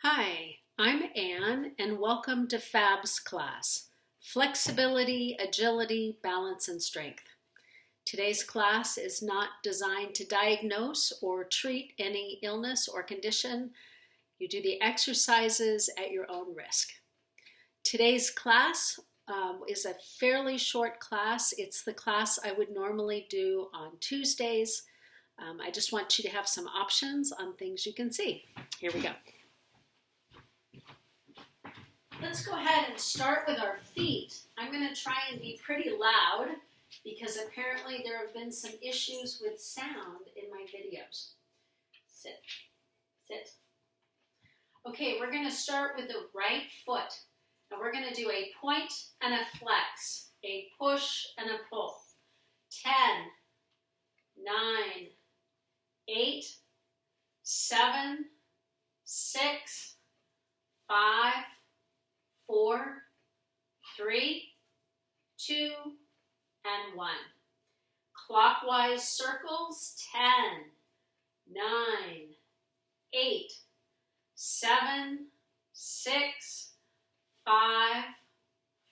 Hi, I'm Anne and welcome to FABS class, Flexibility, Agility, Balance, and Strength. Today's class is not designed to diagnose or treat any illness or condition. You do the exercises at your own risk. Today's class is a fairly short class. It's the class I would normally do on Tuesdays. I just want you to have some options on things you can see. Here we go. Let's go ahead and start with our feet. I'm going to try and be pretty loud because apparently there have been some issues with sound in my videos. Sit, sit. Okay, we're going to start with the right foot. And we're going to do a point and a flex, a push and a pull. 10, 9, 8, 7, 6, 5, 4, 3, 2, and 1. Clockwise circles, 10, 9, 8, 7, 6, 5,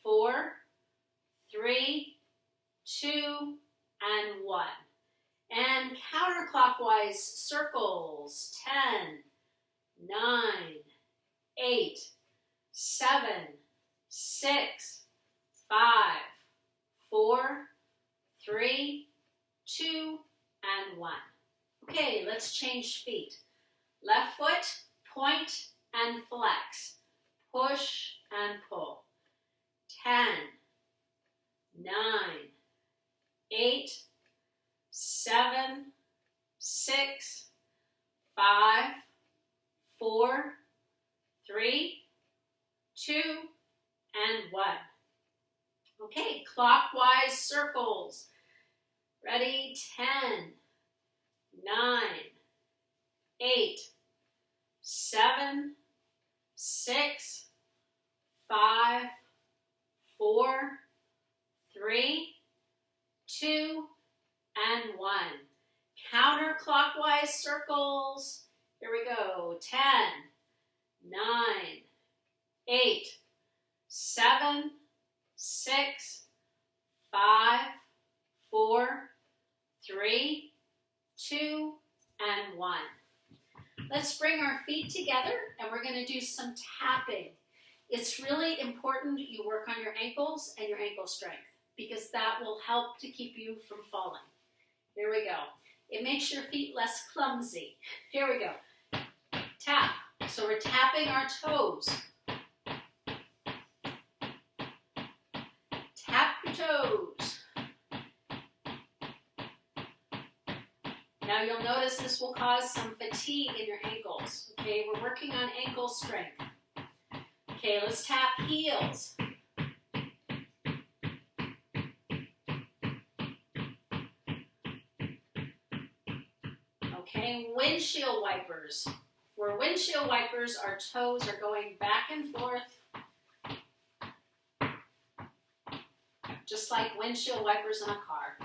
4, 3, 2, and 1. And counterclockwise circles, 10, 9, 8, 7, 6, 5, 4, 3, 2, and 1. Okay, let's change feet. Left foot, point and flex. Push and pull. 10, 9, 8, 7, 6, 5, 4, 3, 2, and 1. Okay, clockwise circles. Ready? 10, 9, 8, 7, 6, 5, 4, 3, 2, and 1. Counterclockwise circles. Here we go. 10, 9, 8, 7, 6, 5, 4, 3, 2, and 1. Let's bring our feet together and we're going to do some tapping. It's really important you work on your ankles and your ankle strength because that will help to keep you from falling. Here we go. It makes your feet less clumsy. Here we go. Tap. So we're tapping our toes. Tap your toes. Now you'll notice this will cause some fatigue in your ankles. Okay, we're working on ankle strength. Okay, let's tap heels. Okay, windshield wipers. For windshield wipers, our toes are going back and forth, just like windshield wipers in a car.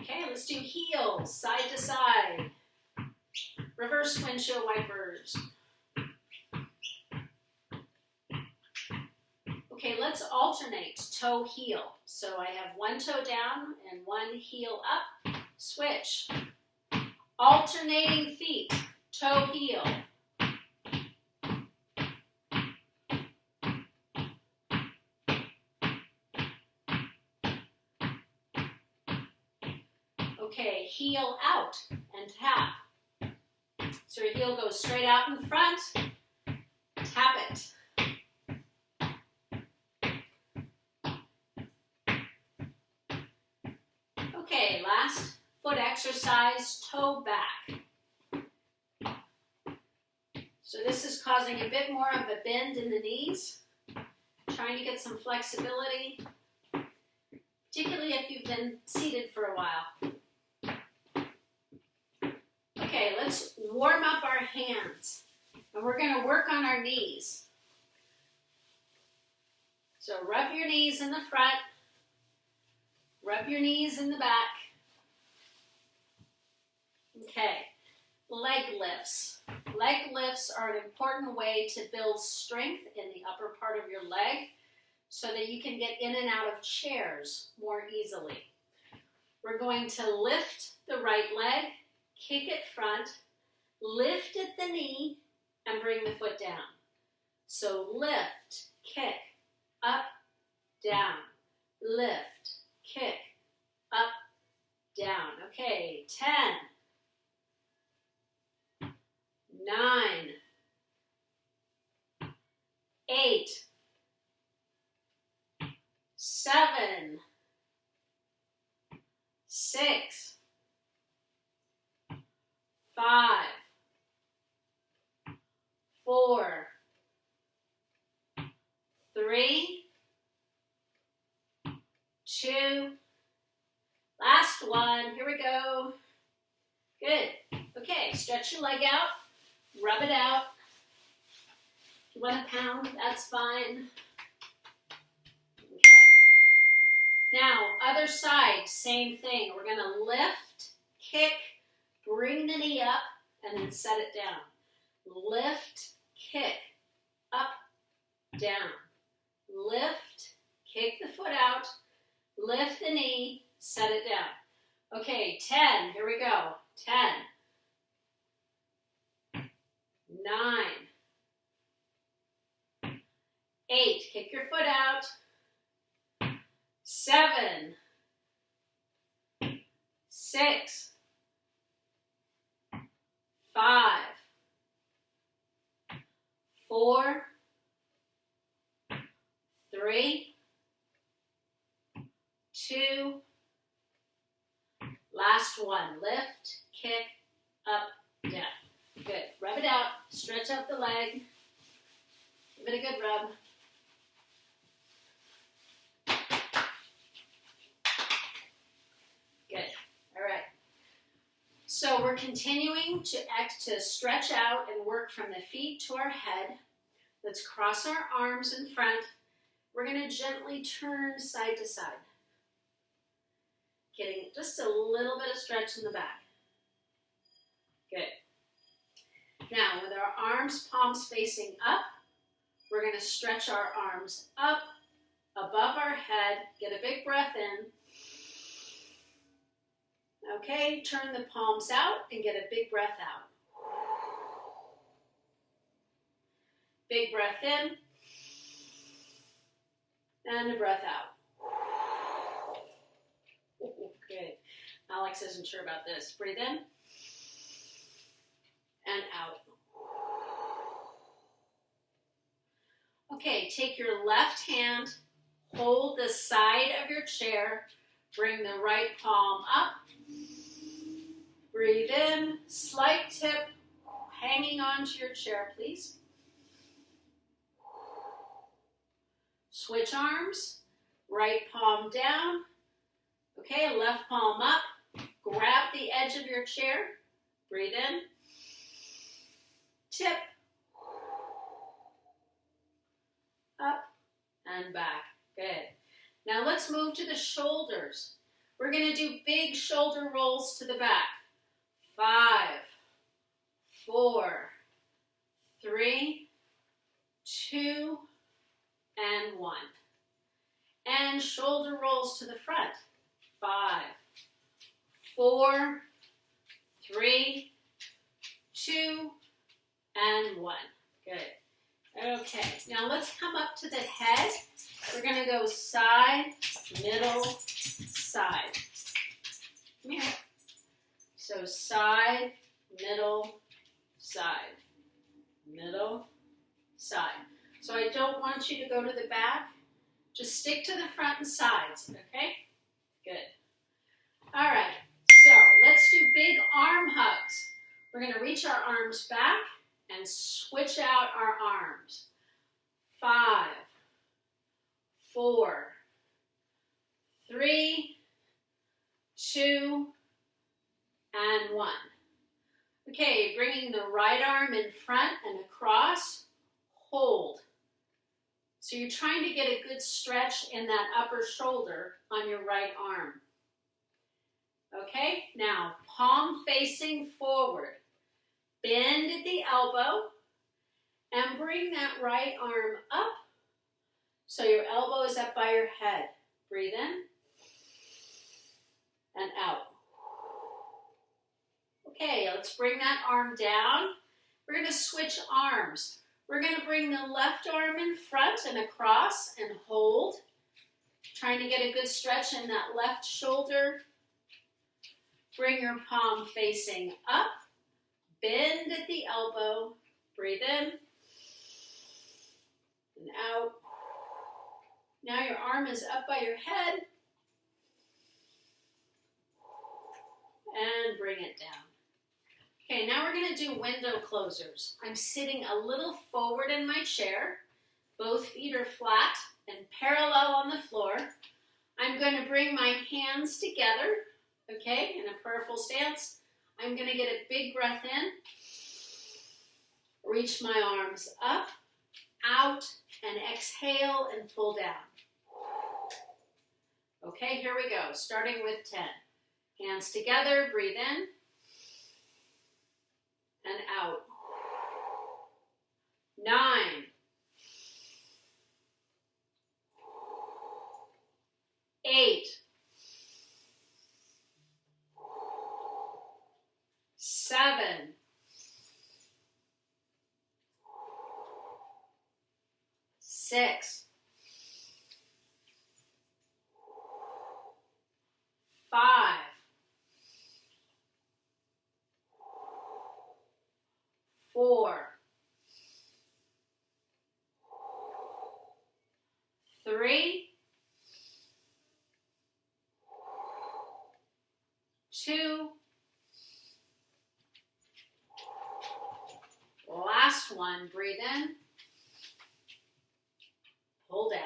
Okay, let's do heels, side to side. Reverse windshield wipers. Okay, let's alternate toe heel. So I have one toe down and one heel up. Switch. Alternating feet, toe heel. Okay, heel out and tap. So your heel goes straight out in front, tap it. Okay, last foot exercise, toe back. So this is causing a bit more of a bend in the knees, trying to get some flexibility, particularly if you've been seated for a while. Okay, let's warm up our hands, and we're going to work on our knees. So rub your knees in the front, rub your knees in the back. Okay, leg lifts. Leg lifts are an important way to build strength in the upper part of your leg so that you can get in and out of chairs more easily. We're going to lift the right leg, kick it front, lift at the knee, and bring the foot down. So lift, kick, up, down, lift, kick, up, down. Okay, 10, 9, 8, 7, 6, 5, 4, 3, 2, last one. Here we go. Good. Okay, stretch your leg out, rub it out. If you want to pound, that's fine. Okay. Now, other side, same thing. We're going to lift, kick, bring the knee up, and then set it down. Lift, kick, up, down. Lift, kick the foot out, lift the knee, set it down. Okay, 10, here we go. 10, 9, 8, kick your foot out. 7, 6, 5, 4, 3, 2, last one. Lift, kick, up, down. Good. Rub it out. Stretch out the leg. Give it a good rub. Good. All right. So we're continuing to stretch out and work from the feet to our head. Let's cross our arms in front. We're going to gently turn side to side. Getting just a little bit of stretch in the back. Good. Now, with our arms, palms facing up, we're going to stretch our arms up, above our head. Get a big breath in. Okay, turn the palms out and get a big breath out. Big breath in. And a breath out. Good. Alex isn't sure about this. Breathe in. And out. Okay, take your left hand, hold the side of your chair, bring the right palm up. Breathe in, slight tip, hanging onto your chair, please. Switch arms, right palm down. Okay, left palm up. Grab the edge of your chair. Breathe in. Tip. Up and back. Good. Now let's move to the shoulders. We're going to do big shoulder rolls to the back. 5, 4, 3, 2, and 1. And shoulder rolls to the front. 5, 4, 3, 2, and 1. Good. Okay, now let's come up to the head. We're going to go side, middle, side. Come here. So side, middle, side. Middle, side. So I don't want you to go to the back. Just stick to the front and sides, okay? Good. All right, so let's do big arm hugs. We're going to reach our arms back and switch out our arms. 5, 4, 3, 2, and 1. Okay, bringing the right arm in front and across, hold. So you're trying to get a good stretch in that upper shoulder on your right arm. Okay, now palm facing forward. Bend at the elbow and bring that right arm up so your elbow is up by your head. Breathe in and out. Okay, let's bring that arm down. We're going to switch arms. We're going to bring the left arm in front and across and hold. Trying to get a good stretch in that left shoulder. Bring your palm facing up. Bend at the elbow. Breathe in and out. Now your arm is up by your head. And bring it down. Okay, now we're going to do window closers. I'm sitting a little forward in my chair. Both feet are flat and parallel on the floor. I'm going to bring my hands together, okay, in a prayerful stance. I'm going to get a big breath in. Reach my arms up, out, and exhale and pull down. Okay, here we go, starting with 10. Hands together, breathe in and out. 9. 8. 7. 6. 5. 4. 3. 2. Last one, breathe in. Pull down.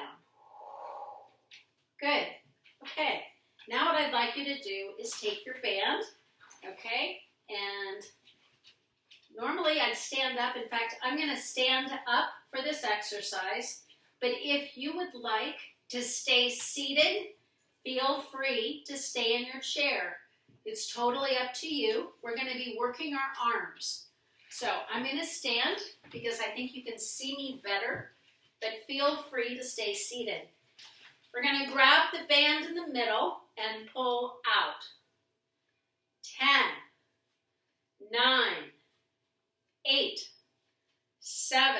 Good. Okay. Now what I'd like you to do is take your band, okay? And normally I'd stand up. In fact, I'm going to stand up for this exercise. But if you would like to stay seated, feel free to stay in your chair. It's totally up to you. We're going to be working our arms. So I'm going to stand because I think you can see me better, but feel free to stay seated. We're going to grab the band in the middle and pull out. 10, 9, 8, 7,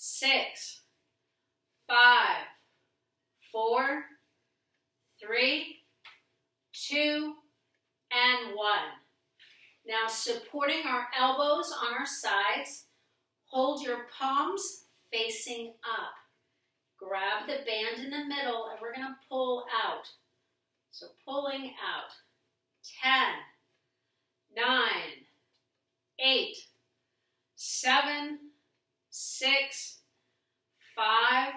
6, 5, 4, 3, 2, and 1. Now supporting our elbows on our sides, hold your palms facing up. Grab the band in the middle and we're going to pull out. So pulling out. 10, 9, 8, 7, 6, 5,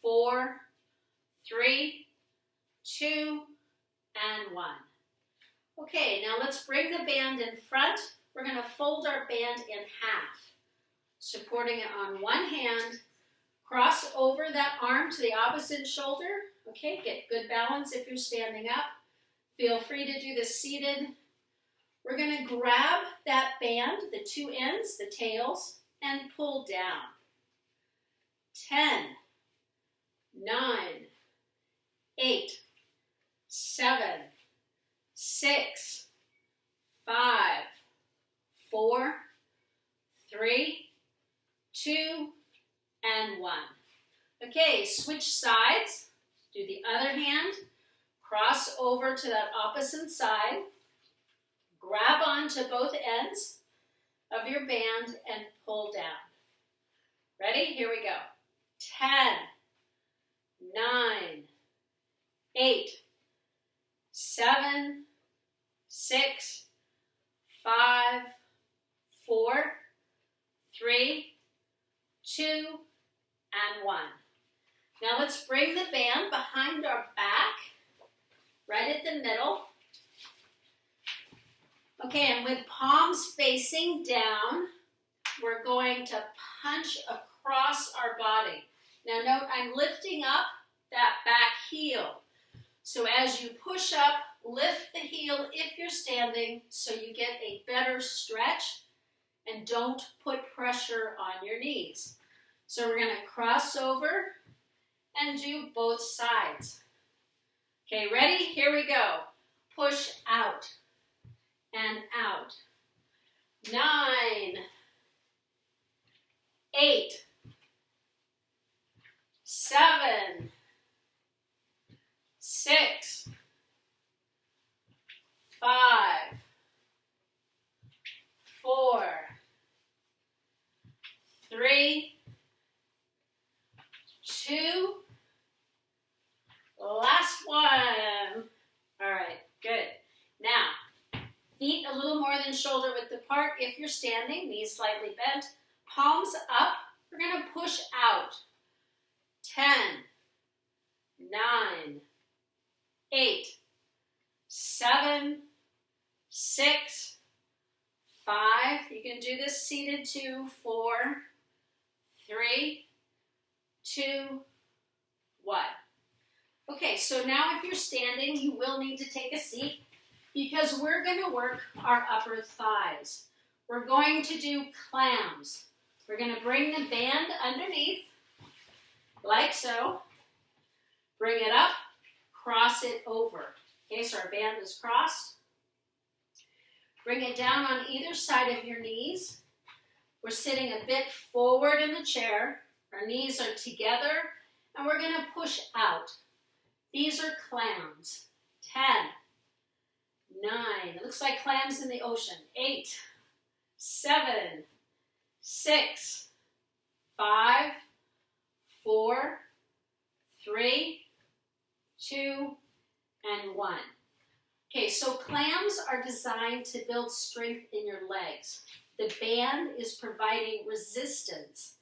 4, 3, 2, and 1. Okay, now let's bring the band in front. We're going to fold our band in half, supporting it on one hand. Cross over that arm to the opposite shoulder. Okay, get good balance if you're standing up. Feel free to do this seated. We're going to grab that band, the two ends, the tails, and pull down. 10, 9, 8, 7, 6, 5, 4, 3, 2, and 1. Okay, switch sides. Do the other hand. Cross over to that opposite side. Grab onto both ends of your band and pull down. Ready? Here we go. 10, 9, 8, 7, 6, 5, 4, 3, 2, and 1. Now let's bring the band behind our back, right at the middle. Okay, and with palms facing down, we're going to punch across our body. Now note, I'm lifting up that back heel. So as you push up, lift the heel if you're standing so you get a better stretch and don't put pressure on your knees. So we're going to cross over and do both sides. Okay, ready? Here we go. Push out and out. 9, 8, 7, 6, 5, 4, 3, 2, last one. All right, good. Now, feet a little more than shoulder width apart if you're standing, knees slightly bent, palms up. We're going to push out. 10, 9, 8, 7, 6, 5. You can do this seated too. 4, 3, 2, 1. Okay, so now if you're standing, you will need to take a seat because we're going to work our upper thighs. We're going to do clams. We're going to bring the band underneath, like so. Bring it up, cross it over. Okay, so our band is crossed. Bring it down on either side of your knees. We're sitting a bit forward in the chair. Our knees are together, and we're going to push out. These are clams. 10, 9, it looks like clams in the ocean. 8, 7, 6, 5, 4, 3, 2, and 1. Okay, so clams are designed to build strength in your legs. The band is providing resistance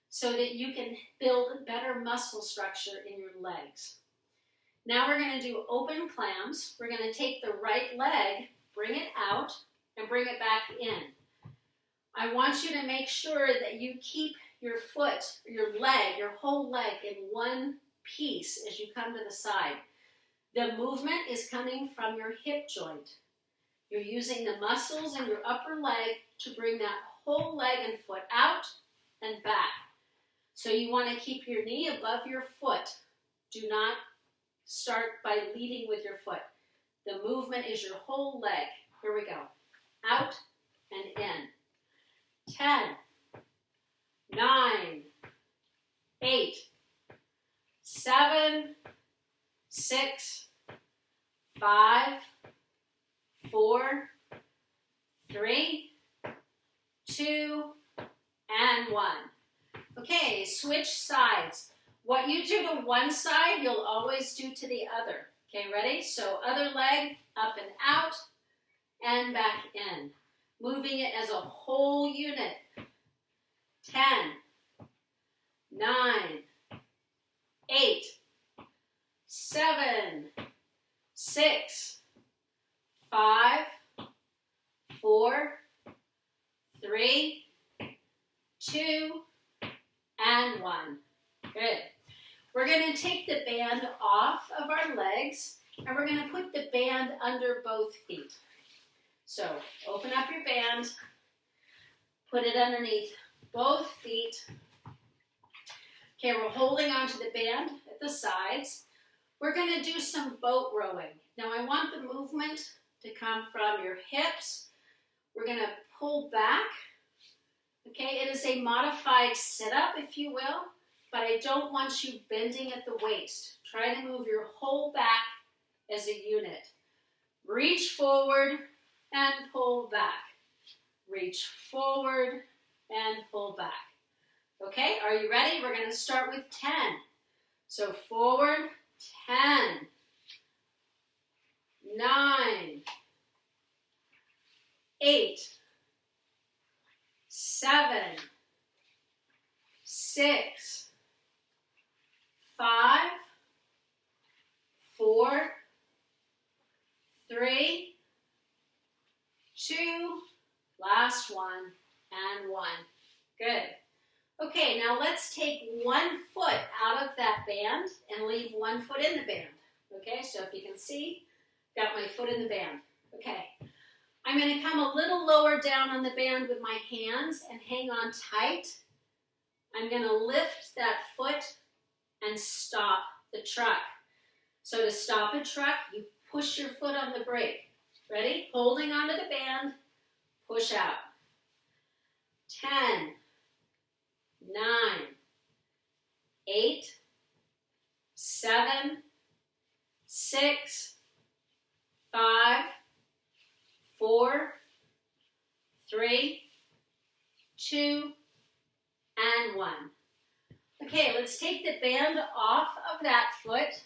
so that you can build better muscle structure in your legs. Now we're going to do open clams. We're going to take the right leg, bring it out, and bring it back in. I want you to make sure that you keep your foot, your leg, your whole leg in one piece as you come to the side. The movement is coming from your hip joint. You're using the muscles in your upper leg to bring that whole leg and foot out and back. So you want to keep your knee above your foot. Do not start by leading with your foot. The movement is your whole leg. Here we go. Out and in. 10, 9, 8, 7, 6, 5, 4, 3, 2, and 1. Okay, switch sides. What you do to one side, you'll always do to the other. Okay, ready? So other leg, up and out, and back in. Moving it as a whole unit. 10, 9, 8, 7, 6, 5, 4, 3, 2, and 1. Good. We're going to take the band off of our legs, and we're going to put the band under both feet. So open up your band, put it underneath both feet. Okay, we're holding onto the band at the sides. We're going to do some boat rowing. Now I want the movement to come from your hips. We're going to pull back. Okay, it is a modified sit-up, if you will, but I don't want you bending at the waist. Try to move your whole back as a unit. Reach forward and pull back. Reach forward and pull back. Okay, are you ready? We're going to start with 10. So forward, 10, 9, 8, 7, 6, 5, 4, 3, 2, last one, and 1. Good. Okay, now let's take one foot out of that band and leave one foot in the band. Okay, so if you can see, Got my foot in the band. Okay. I'm going to come a little lower down on the band with my hands and hang on tight. I'm going to lift that foot and stop the truck. So to stop a truck, you push your foot on the brake. Ready? Holding onto the band, push out. 10, 9, 8, 7, 6, 5, 4, 3, 2, and 1. Okay, let's take the band off of that foot,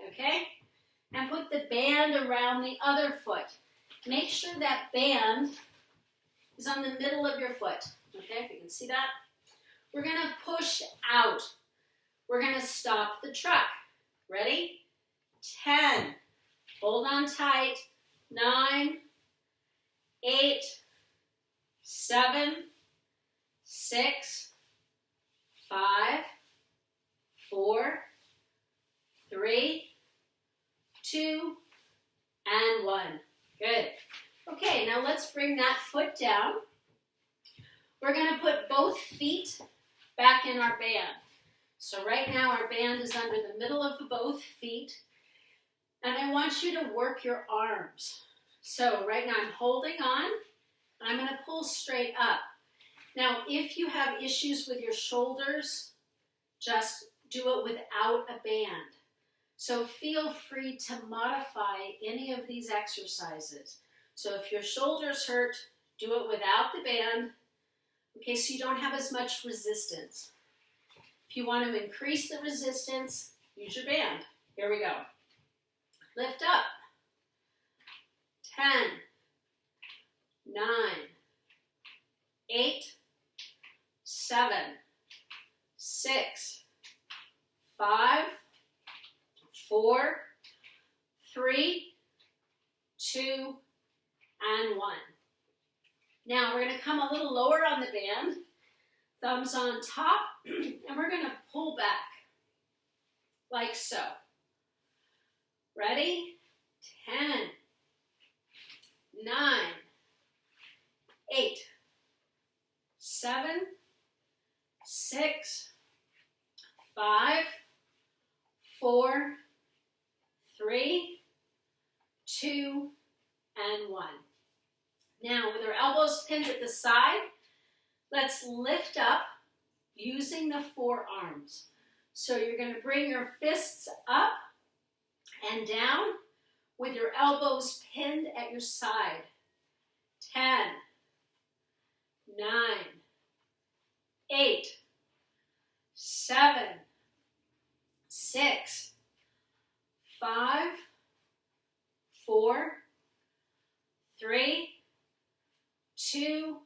okay, and put the band around the other foot. Make sure that band is on the middle of your foot, okay, if you can see that. We're going to push out. We're going to stop the truck. Ready? 10. Hold on tight. 9, 8, 7, 6, 5, 4, 3, 2, and 1. Good. Okay, now let's bring that foot down. We're going to put both feet back in our band. So right now our band is under the middle of both feet. And I want you to work your arms. So right now I'm holding on, and I'm going to pull straight up. Now, if you have issues with your shoulders, just do it without a band. So feel free to modify any of these exercises. So if your shoulders hurt, do it without the band, okay, so you don't have as much resistance. If you want to increase the resistance, use your band. Here we go. Lift up. 10, 9, 8, 7, 6, 5, 4, 3, 2, and 1. Now we're going to come a little lower on the band, thumbs on top, and we're going to pull back like so. Ready? 10, 9, 8, 7, 6, 5, 4, 3, 2, and 1. Now, with our elbows pinned at the side, let's lift up using the forearms. So you're going to bring your fists up and down with your elbows pinned at your side. 10, 9, 8, 7, 6, 5, 4, 3, 2,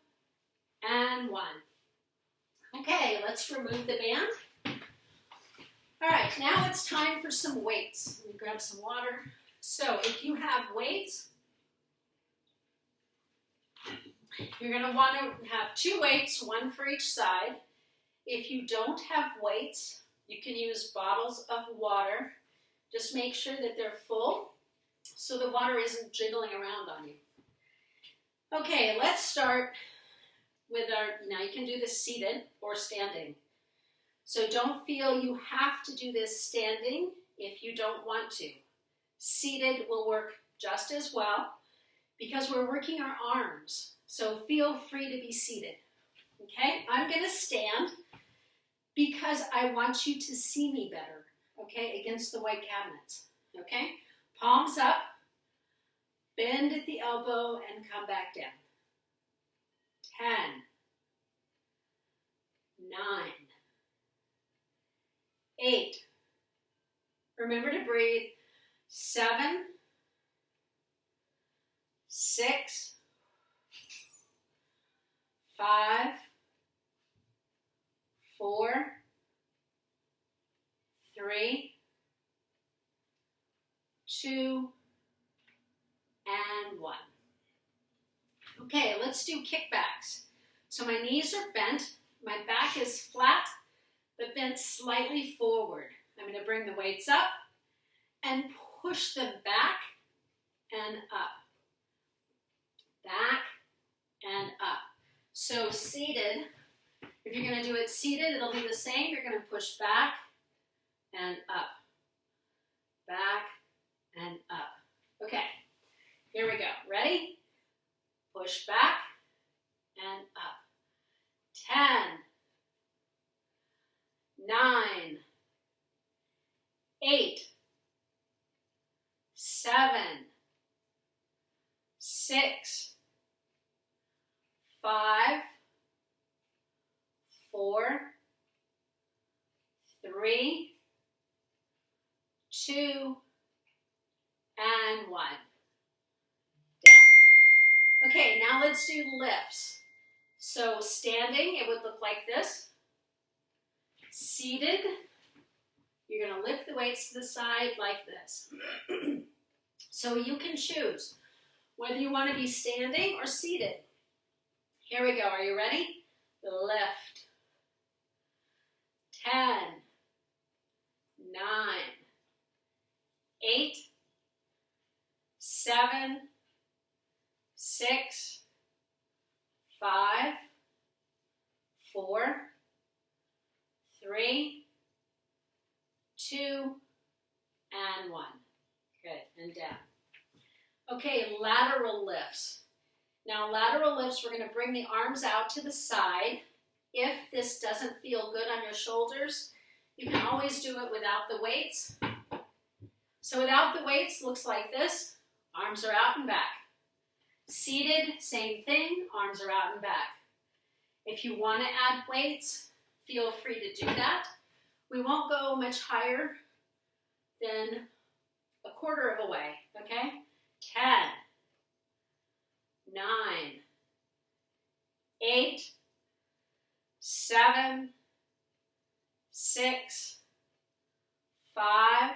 and 1. Okay, let's remove the band. All right, now it's time for some weights. Let me grab some water. So if you have weights, you're going to want to have 2 weights, 1 for each side. If you don't have weights, you can use bottles of water. Just make sure that they're full so the water isn't jiggling around on you. Okay, let's start with now you can do this seated or standing. So don't feel you have to do this standing if you don't want to. Seated will work just as well because we're working our arms. So feel free to be seated. Okay, I'm going to stand because I want you to see me better, okay, against the white cabinets. Okay, palms up, bend at the elbow, and come back down. 10, 9, 8. Remember to breathe. 7, 6, 5, 4, 3, 2, and 1. Okay, let's do kickbacks. So my knees are bent, my back is flat, but bent slightly forward. I'm going to bring the weights up and push them back and up. Back and up. So seated, if you're going to do it seated, it'll be the same. You're going to push back and up. Back and up. Okay, here we go. Ready? Push back and up. 10, 9, 8, 7, 6, 5, 4, 3, 2, and 1. Down. Okay, now let's do lifts. So standing, it would look like this. Seated, you're going to lift the weights to the side like this. So you can choose whether you want to be standing or seated. Here we go. Are you ready? Lift. 10, 9, 8, 7, 6, 5, 4, 3, 2, and 1. Good, and down. Okay, lateral lifts. Now lateral lifts, we're going to bring the arms out to the side. If this doesn't feel good on your shoulders, you can always do it without the weights. So without the weights, looks like this. Arms are out and back. Seated, same thing, arms are out and back. If you want to add weights, feel free to do that. We won't go much higher than a quarter of a way, okay? 10, 9, 8, 7, 6, 5,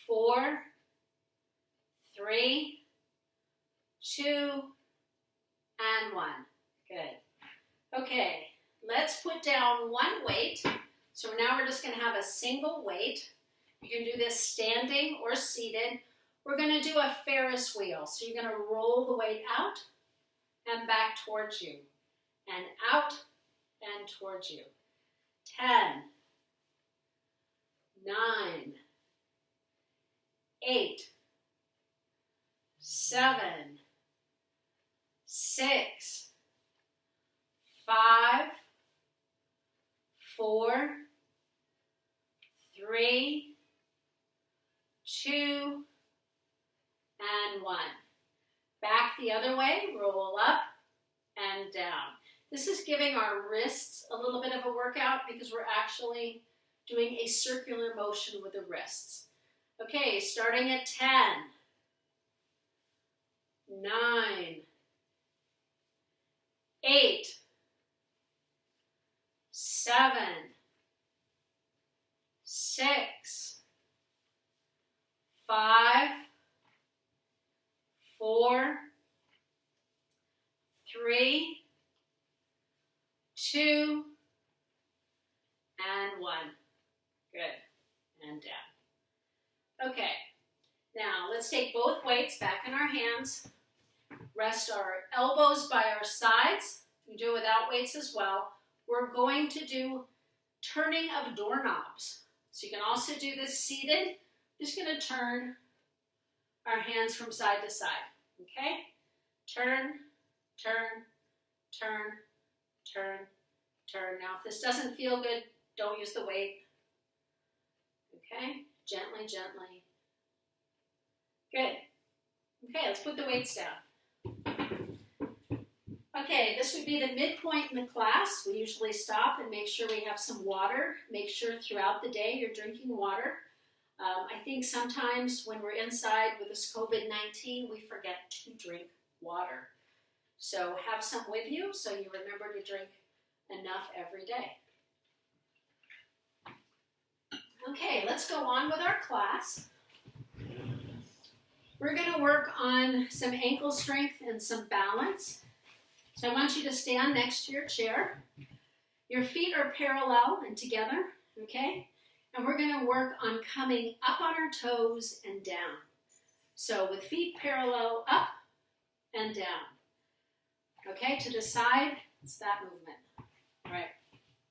4, 3, 2, and 1. Good. Okay, let's put down one weight. So now we're just going to have a single weight. You can do this standing or seated. We're going to do a Ferris wheel. So you're going to roll the weight out and back towards you. And out and towards you. 10, 9, 8, 7, 6, 5, 4, 3, 2, and 1. Back the other way, roll up and down. This is giving our wrists a little bit of a workout because we're actually doing a circular motion with the wrists. Okay, starting at 10, 9, 8, 7, 6, 5, 4, 3, 2, and 1. Good. And down. Okay. Now, let's take both weights back in our hands. Rest our elbows by our sides. You can do it without weights as well. We're going to do turning of doorknobs. So you can also do this seated. Just going to turn our hands from side to side. Okay? Turn, turn, turn, turn, turn. Now, if this doesn't feel good, don't use the weight. Okay? Gently, gently. Good. Okay, let's put the weights down. Okay, this would be the midpoint in the class. We usually stop and make sure we have some water. Make sure throughout the day you're drinking water. I think sometimes when we're inside with this COVID-19, we forget to drink water. So have some with you so you remember to drink enough every day. Okay, let's go on with our class. We're going to work on some ankle strength and some balance. So I want you to stand next to your chair. Your feet are parallel and together, okay? And we're going to work on coming up on our toes and down. So with feet parallel, up and down. Okay, to the side, it's that movement. All right,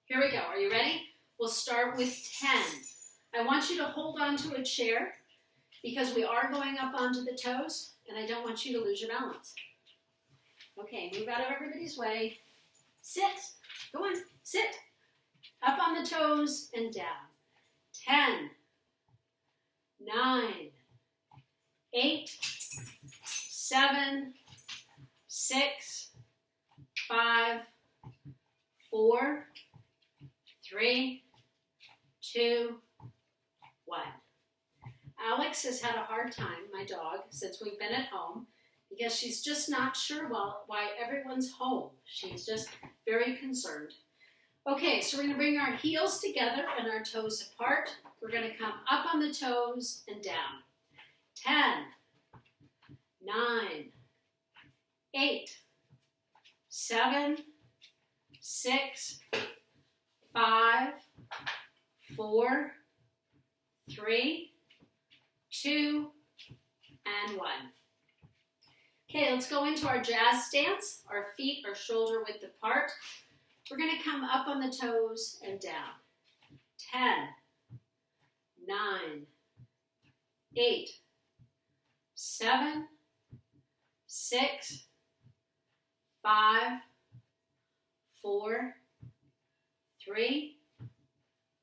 here we go. Are you ready? We'll start with 10. I want you to hold on to a chair because we are going up onto the toes, and I don't want you to lose your balance. Okay, move out of everybody's way. Sit. Go on, sit. Up on the toes and down. 10, 9, 8, 7, 6, 5, 4, 3, 2, 1. Alex has had a hard time, my dog, since we've been at home because she's just not sure why everyone's home. She's just very concerned. Okay, so we're going to bring our heels together and our toes apart. We're going to come up on the toes and down. 10, 9, 8, 7, 6, 5, 4, 3, 2, and 1. Okay, let's go into our jazz stance. Our feet are shoulder width apart. We're going to come up on the toes and down. 10, 9, 8, 7, 6, 5, 4, 3,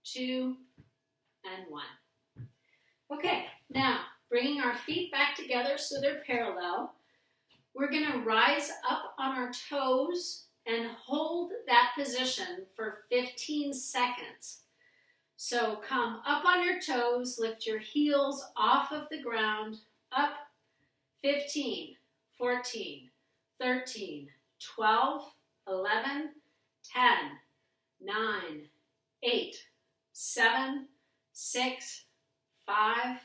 2, and 1. Okay, now bringing our feet back together so they're parallel. We're going to rise up on our toes and hold that position for 15 seconds. So come up on your toes, lift your heels off of the ground, up, 15, 14, 13, 12, 11, 10, 9, 8, 7, 6, 5,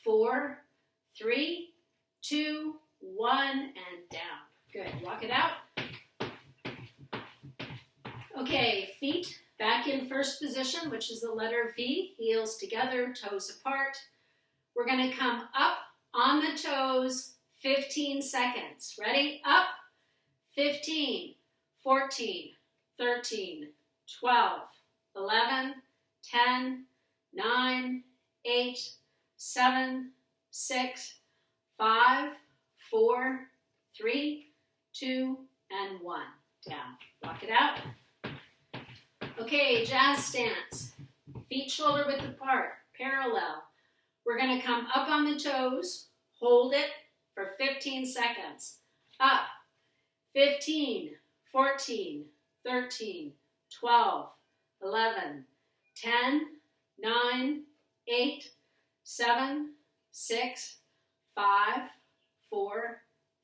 4, 3, 2, 1, and down. Good, walk it out. Okay, feet back in first position, which is the letter V, heels together, toes apart. We're going to come up on the toes, 15 seconds. Ready? Up, 15, 14, 13, 12, 11, 10, 9, 8, 7, 6, 5, 4, 3, 2, and 1. Down. Walk it out. Okay, jazz stance. Feet shoulder width apart, parallel. We're going to come up on the toes, hold it for 15 seconds. Up, 15, 14, 13, 12, 11, 10, 9, 8, 7, 6, 5, 4,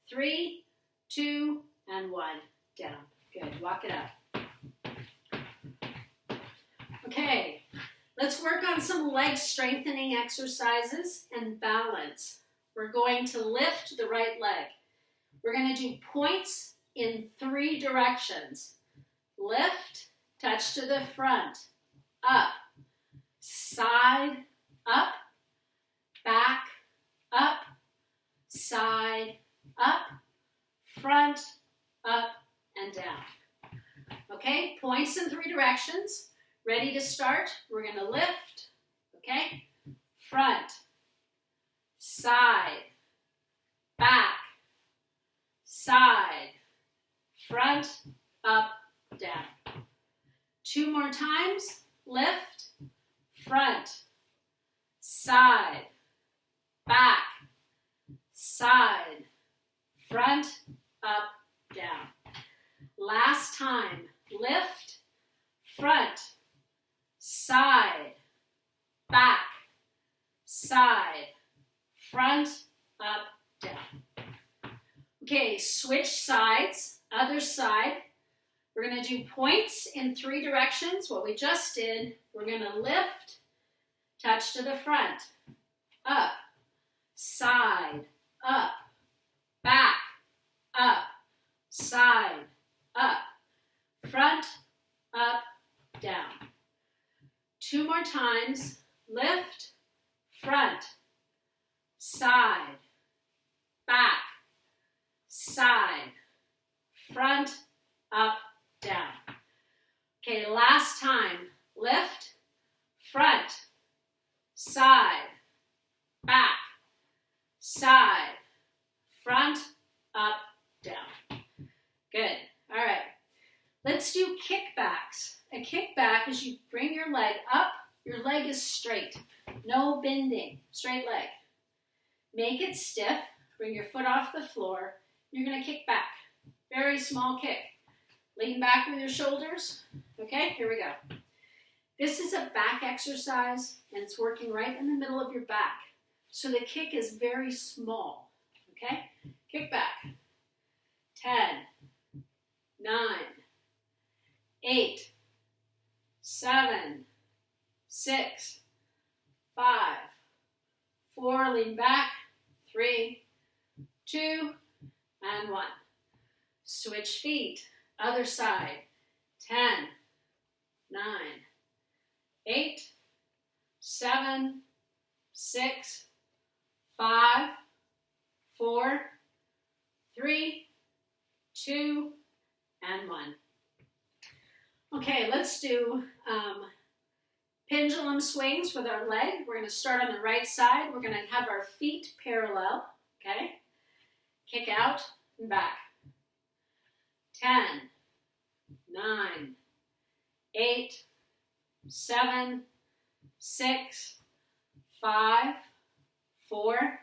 3, 2, and 1. Down. Good. Walk it up. Okay, let's work on some leg strengthening exercises and balance. We're going to lift the right leg. We're going to do points in 3 directions. Lift, touch to the front, up, side, up, back, up, side, up, front, up, and down. Okay, points in 3 directions. Ready to start? We're going to lift, okay? Front, side, back, side, front, up, down. 2 more times. Lift, front, side, back, side, front, up, down. Last time. Lift, front, side, back, side, front, up, down. Okay, switch sides, other side. We're going to do points in 3 directions. What we just did, we're going to lift, touch to the front, up, side, up, back, up, side, up, front, up, down. 2 more times. Lift, front, side, front, up, down. Okay, last time. Lift, front, side, back, side, front, up, down. Good. All right. Let's do kickbacks. A kickback is you bring your leg up, your leg is straight. No bending, straight leg. Make it stiff, bring your foot off the floor. You're going to kick back. Very small kick. Lean back with your shoulders. Okay, here we go. This is a back exercise, and it's working right in the middle of your back. So the kick is very small. Okay, kick back. 10, 9, 8, 7, 6, 5, 4, lean back, 3, 2, and 1. Switch feet, other side, 10, 9, 8, 7, 6, 5, 4, 3, 2, and 1. Okay, let's do pendulum swings with our leg. We're going to start on the right side. We're going to have our feet parallel, okay? Kick out and back. 10, 9, 8, 7, 6, 5, 4,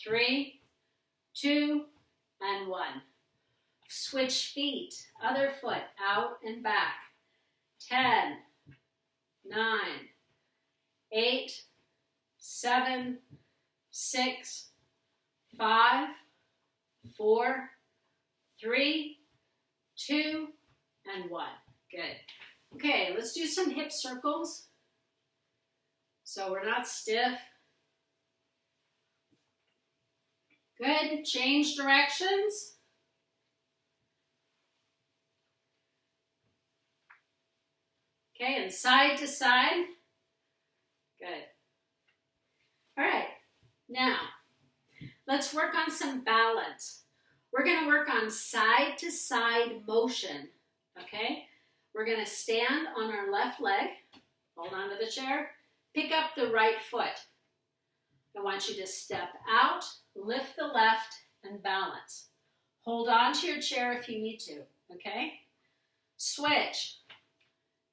3, 2, and 1. Switch feet, other foot, out and back. 10, 9, 8, 7, 6, 5, 4, 3, 2, and 1. Good. Okay, let's do some hip circles. So we're not stiff. Good. Change directions. Okay, and side to side. Good. All right, now let's work on some balance. We're going to work on side to side motion, okay? We're going to stand on our left leg, hold on to the chair, pick up the right foot. I want you to step out, lift the left, and balance. Hold on to your chair if you need to, okay? Switch.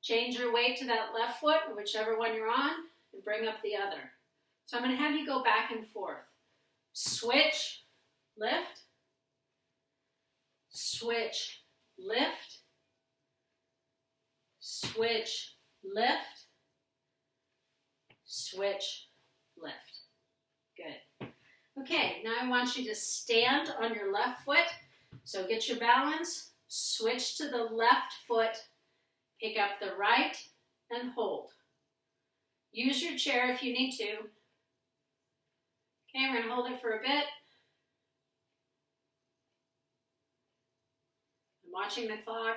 Change your weight to that left foot, whichever one you're on, and bring up the other. So I'm going to have you go back and forth. Switch, lift, switch, lift, switch, lift, switch, lift. Good. Okay, now I want you to stand on your left foot. So get your balance, switch to the left foot, pick up the right, and hold. Use your chair if you need to. Okay, we're going to hold it for a bit. I'm watching the clock.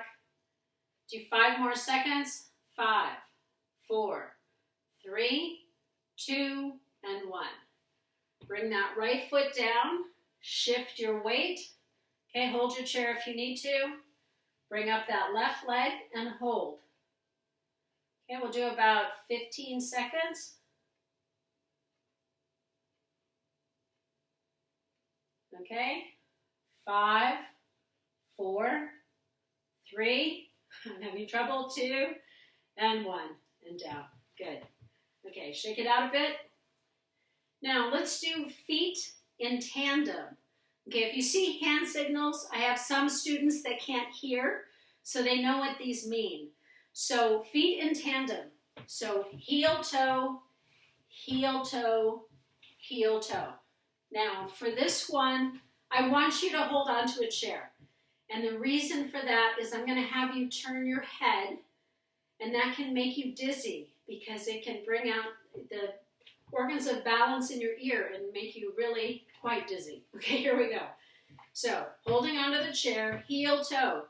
Do 5 more seconds. 5, 4, 3, 2, and 1. Bring that right foot down. Shift your weight. Okay, hold your chair if you need to. Bring up that left leg and hold. Okay, we'll do about 15 seconds. Okay, 5, 4, 3, I'm having trouble, 2, and 1, and down. Good. Okay, shake it out a bit. Now let's do feet in tandem. Okay, if you see hand signals, I have some students that can't hear, so they know what these mean. So feet in tandem. So heel toe, heel toe, heel toe. Now for this one, I want you to hold on to a chair. And the reason for that is I'm going to have you turn your head, and that can make you dizzy because it can bring out the organs of balance in your ear and make you really quite dizzy. Okay, here we go. So, holding onto the chair, heel toe,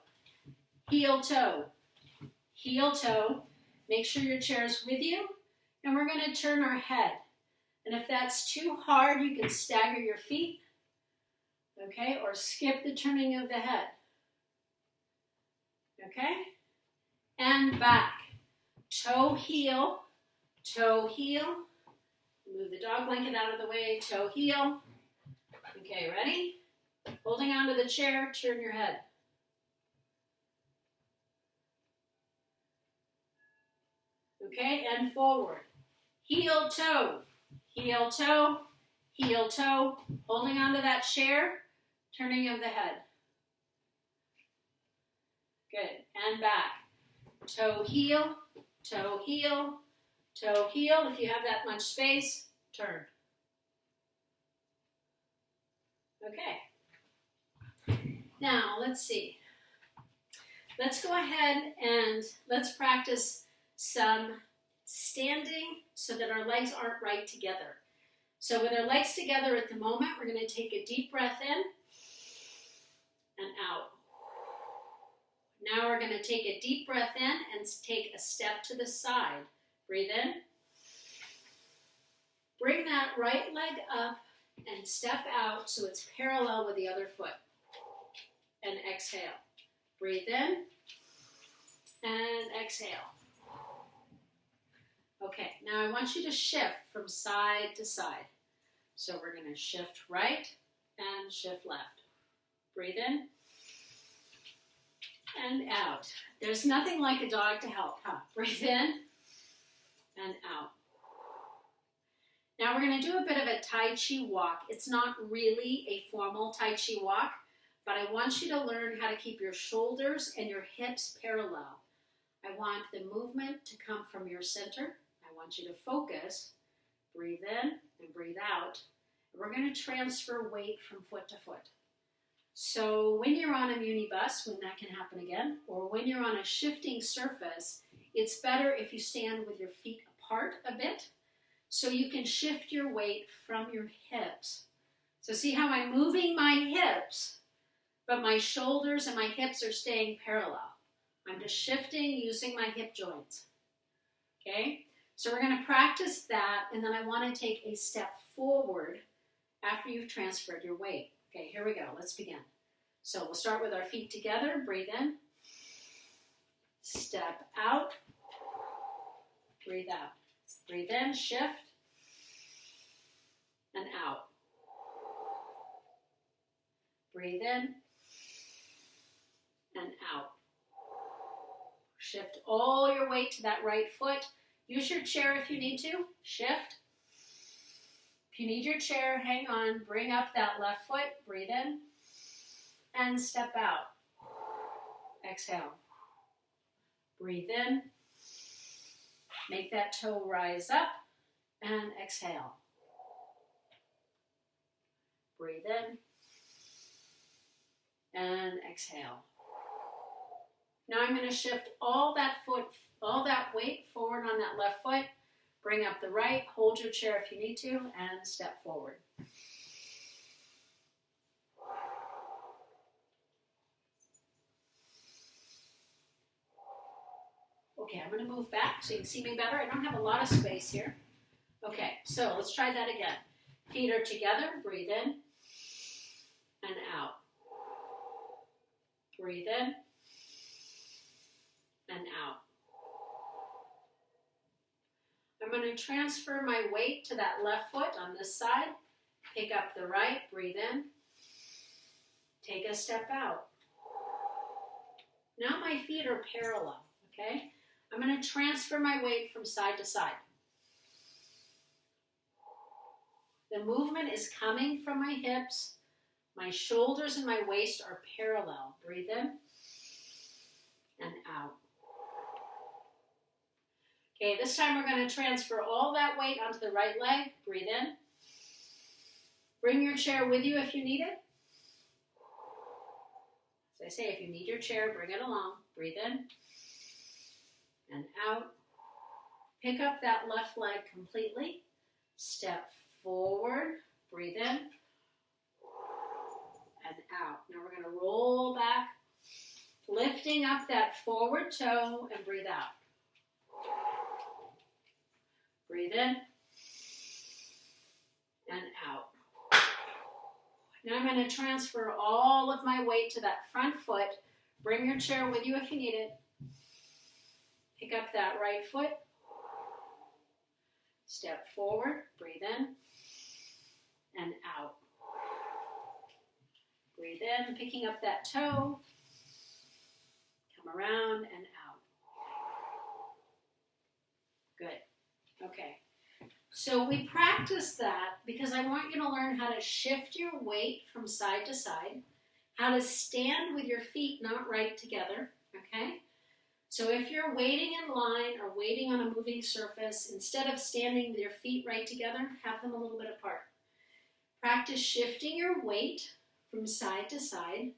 heel toe, heel toe. Make sure your chair is with you, and we're going to turn our head. And if that's too hard, you can stagger your feet, okay, or skip the turning of the head. Okay? And back. Toe, heel, toe, heel. Move the dog blanket out of the way, toe, heel. Okay, ready? Holding onto the chair, turn your head. Okay, and forward. Heel, toe, heel, toe, heel, toe. Holding onto that chair, turning of the head. Good, and back. Toe, heel, toe, heel, toe, heel. If you have that much space, turn. Okay. Now, let's see. Let's go ahead and let's practice some standing so that our legs aren't right together. So with our legs together at the moment, we're going to take a deep breath in and out. Now we're going to take a deep breath in and take a step to the side. Breathe in. Bring that right leg up and step out so it's parallel with the other foot. And exhale. Breathe in and exhale. Okay, now I want you to shift from side to side. So we're going to shift right and shift left. Breathe in and out. There's nothing like a dog to help, huh? Breathe in and out. Now we're going to do a bit of a Tai Chi walk. It's not really a formal Tai Chi walk, but I want you to learn how to keep your shoulders and your hips parallel. I want the movement to come from your center. I want you to focus. Breathe in and breathe out. We're going to transfer weight from foot to foot. So when you're on a minibus, when that can happen again, or when you're on a shifting surface, it's better if you stand with your feet apart a bit so you can shift your weight from your hips. So see how I'm moving my hips, but my shoulders and my hips are staying parallel. I'm just shifting using my hip joints. Okay? So we're going to practice that, and then I want to take a step forward after you've transferred your weight. Okay, here we go. Let's begin. So we'll start with our feet together. Breathe in. Step out. Breathe out. Breathe in, shift, and out. Breathe in and out. Shift all your weight to that right foot. Use your chair if you need to. Shift. If you need your chair, hang on. Bring up that left foot. Breathe in and step out. Exhale. Breathe in. Make that toe rise up and exhale. Breathe in and exhale. Now I'm going to shift all that weight forward on that left foot. Bring up the right, hold your chair if you need to, and step forward. Okay, I'm going to move back so you can see me better. I don't have a lot of space here. Okay, so let's try that again. Feet are together. Breathe in and out. Breathe in and out. I'm going to transfer my weight to that left foot on this side. Pick up the right. Breathe in. Take a step out. Now my feet are parallel, okay? I'm going to transfer my weight from side to side. The movement is coming from my hips. My shoulders and my waist are parallel. Breathe in and out. Okay, this time we're going to transfer all that weight onto the right leg. Breathe in. Bring your chair with you if you need it. As I say, if you need your chair, bring it along. Breathe in and out. Pick up that left leg completely. Step forward. Breathe in and out. Now we're going to roll back, lifting up that forward toe and breathe out. Breathe in and out. Now I'm going to transfer all of my weight to that front foot. bring your chair with you if you need it. Pick up that right foot. Step forward, breathe in and out. Breathe in, picking up that toe. Come around and out. Good. Okay. So we practice that because I want you to learn how to shift your weight from side to side, how to stand with your feet not right together, okay? So if you're waiting in line or waiting on a moving surface, instead of standing with your feet right together, have them a little bit apart. Practice shifting your weight from side to side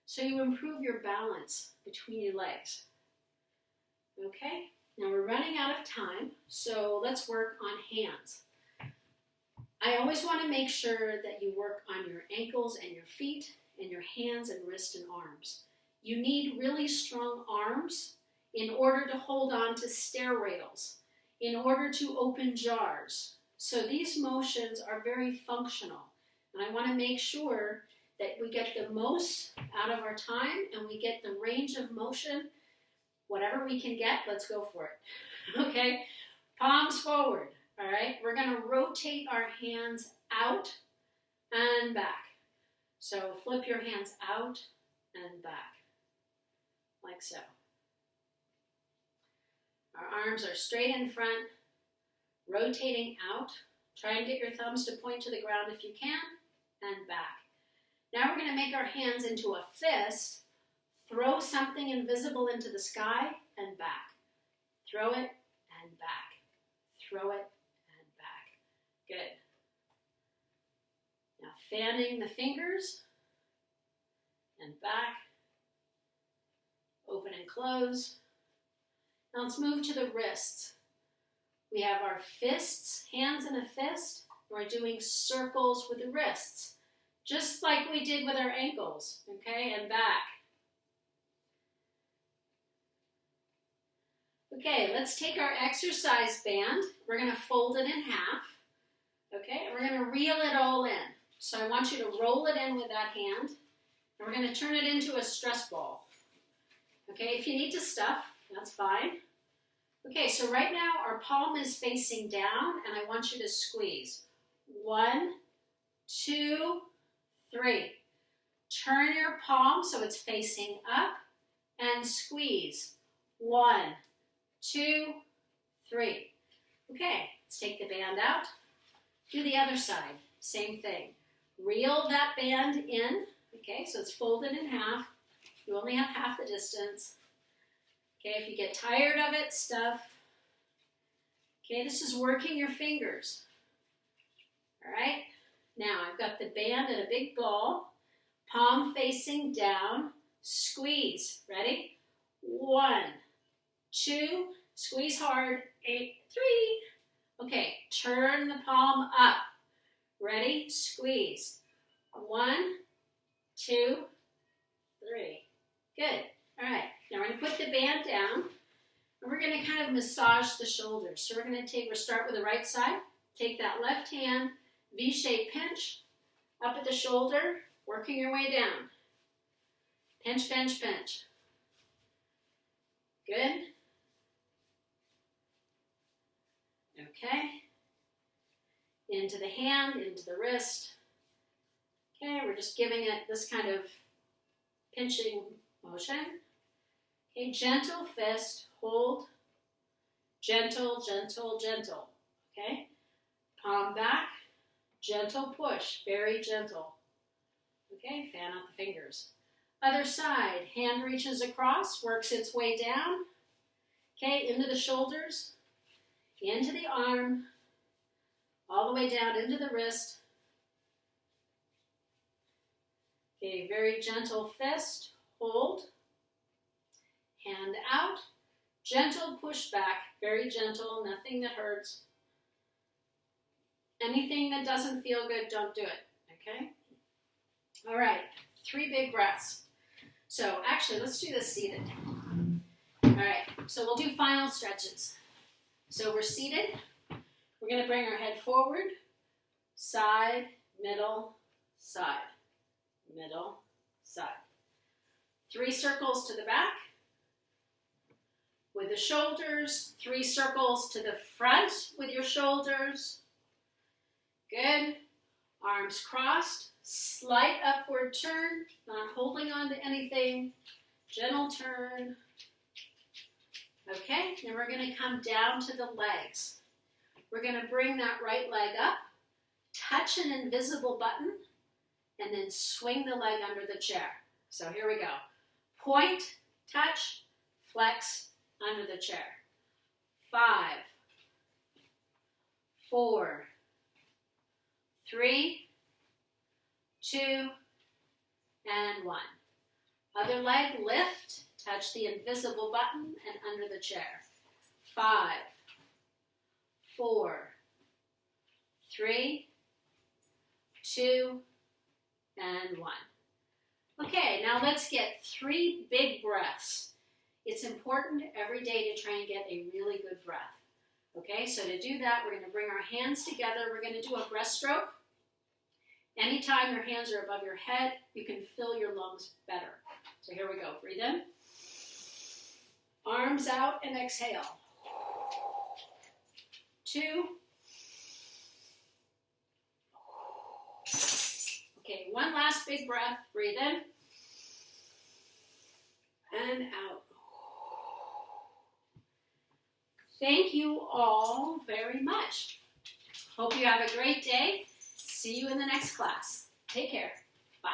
so you improve your balance between your legs. Okay? Now we're running out of time, so let's work on hands. I always want to make sure that you work on your ankles and your feet and your hands and wrists and arms. You need really strong arms in order to hold on to stair rails, in order to open jars. So these motions are very functional. And I want to make sure that we get the most out of our time and we get the range of motion. Whatever we can get, let's go for it. Okay? Palms forward. All right? We're going to rotate our hands out and back. So flip your hands out and back, like so. Our arms are straight in front, rotating out. Try and get your thumbs to point to the ground if you can, and back. Now we're going to make our hands into a fist. Throw something invisible into the sky and back. Throw it and back. Throw it and back. Good. Now fanning the fingers and back. Open and close. Now let's move to the wrists. We have our fists, hands in a fist. We're doing circles with the wrists, just like we did with our ankles, okay, and back. Okay, let's take our exercise band. We're going to fold it in half, okay, and we're going to reel it all in. So I want you to roll it in with that hand, and we're going to turn it into a stress ball. Okay, if you need to stuff, that's fine. Okay, so right now our palm is facing down, and I want you to squeeze. 1, 2, 3. Turn your palm so it's facing up, and squeeze. 1, 2, 3. Okay, let's take the band out. Do the other side. Same thing. Reel that band in. Okay, so it's folded in half. You only have half the distance. Okay, if you get tired of it, stuff. Okay, this is working your fingers. All right, now I've got the band in a big ball, palm facing down, squeeze. Ready? 1, 2, squeeze hard, 8, 3. Okay, turn the palm up. Ready? Squeeze. 1, 2, 3. Good. All right, now we're going to put the band down, and we're going to kind of massage the shoulders. So we'll start with the right side. Take that left hand, V-shaped pinch, up at the shoulder, working your way down. Pinch, pinch, pinch. Good. Okay. Into the hand, into the wrist. Okay, we're just giving it this kind of pinching motion. Okay, gentle fist, hold. Gentle, gentle, gentle. Okay, palm back, gentle push, very gentle. Okay, fan out the fingers. Other side, hand reaches across, works its way down. Okay, into the shoulders, into the arm, all the way down into the wrist. Okay, very gentle fist, hold, hand out, gentle push back, very gentle, nothing that hurts. Anything that doesn't feel good, don't do it, okay? All right, 3 big breaths. So actually, let's do this seated. All right, so we'll do final stretches. So we're seated. We're going to bring our head forward, side, middle, side, middle, side. 3 circles to the back. With the shoulders, 3 circles to the front with your shoulders. Good. Arms crossed, slight upward turn, not holding on to anything. Gentle turn. Okay, then we're going to come down to the legs. We're going to bring that right leg up, touch an invisible button, and then swing the leg under the chair. So here we go. Point, touch, flex, under the chair. 5, 4, 3, 2, and 1. Other leg, lift, touch the invisible button, and under the chair. 5, 4, 3, 2, and 1. Okay, now let's get 3 big breaths. It's important every day to try and get a really good breath. Okay, so to do that, we're going to bring our hands together. We're going to do a breaststroke. Anytime your hands are above your head, you can fill your lungs better. So here we go. Breathe in. Arms out and exhale. 2. Okay, one last big breath. Breathe in. And out. Thank you all very much. Hope you have a great day. See you in the next class. Take care. Bye.